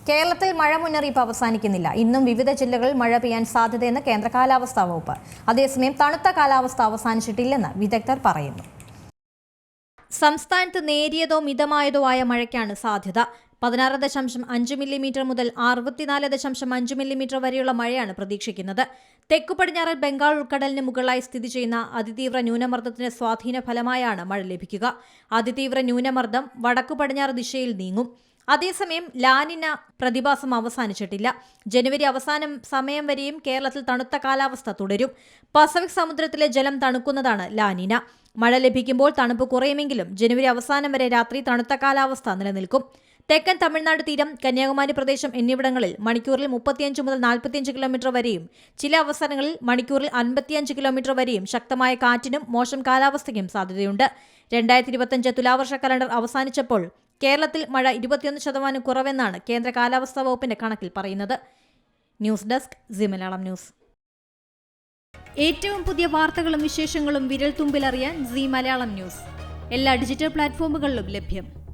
കേരളത്തിൽ മഴ മുന്നറിയിപ്പ് അവസാനിക്കുന്നില്ല. ഇന്നും വിവിധ ജില്ലകളിൽ മഴ പെയ്യാൻ സാധ്യതയെന്ന് കേന്ദ്ര കാലാവസ്ഥാ വകുപ്പ്. അതേസമയം തണുത്ത കാലാവസ്ഥ അവസാനിച്ചിട്ടില്ലെന്ന് വിദഗ്ധർ പറയുന്നു. സംസ്ഥാനത്ത് നേരിയതോ മിതമായതോ ആയ മഴയ്ക്കാണ് സാധ്യത. 16.5 മില്ലിമീറ്റർ മുതൽ 64.5 മില്ലിമീറ്റർ വരെയുള്ള മഴയാണ് പ്രതീക്ഷിക്കുന്നത്. തെക്കു പടിഞ്ഞാറൻ ബംഗാൾ ഉൾക്കടലിന് മുകളിലായി സ്ഥിതി ചെയ്യുന്ന അതിതീവ്ര ന്യൂനമർദ്ദത്തിന്റെ സ്വാധീന ഫലമായാണ് മഴ ലഭിക്കുക. അതിതീവ്ര ന്യൂനമർദ്ദം വടക്കു പടിഞ്ഞാറ് ദിശയിൽ നീങ്ങും. അതേസമയം ലാനിന പ്രതിഭാസം അവസാനിച്ചിട്ടില്ല. ജനുവരി അവസാനം സമയം വരെയും കേരളത്തിൽ തണുത്ത കാലാവസ്ഥ തുടരും. പസഫിക് സമുദ്രത്തിലെ ജലം തണുക്കുന്നതാണ് ലാനിന. മഴ ലഭിക്കുമ്പോൾ തണുപ്പ് കുറയുമെങ്കിലും ജനുവരി അവസാനം വരെ രാത്രി തണുത്ത കാലാവസ്ഥ നിലനിൽക്കും. തെക്കൻ തമിഴ്നാട് തീരം, കന്യാകുമാരി പ്രദേശം എന്നിവിടങ്ങളിൽ മണിക്കൂറിൽ 35 മുതൽ 45 കിലോമീറ്റർ വരെയും ചില അവസരങ്ങളിൽ മണിക്കൂറിൽ 55 കിലോമീറ്റർ വരെയും ശക്തമായ കാറ്റിനും മോശം കാലാവസ്ഥയ്ക്കും സാധ്യതയുണ്ട്. 2025 തുലാവർഷ കലണ്ടർ അവസാനിച്ചപ്പോൾ കേരളത്തിൽ മഴ 21% കുറവെന്നാണ് കേന്ദ്ര കാലാവസ്ഥാ വകുപ്പിന്റെ കണക്കിൽ പറയുന്നത്. News desk C Malayalam news. ഏറ്റവും പുതിയ വാർത്തകളും വിശേഷങ്ങളും വിരൽ തുമ്പിലറിയാൻ സി മലയാളം ന്യൂസ് എല്ലാ ഡിജിറ്റൽ പ്ലാറ്റ്ഫോമുകളിലും ലഭ്യം.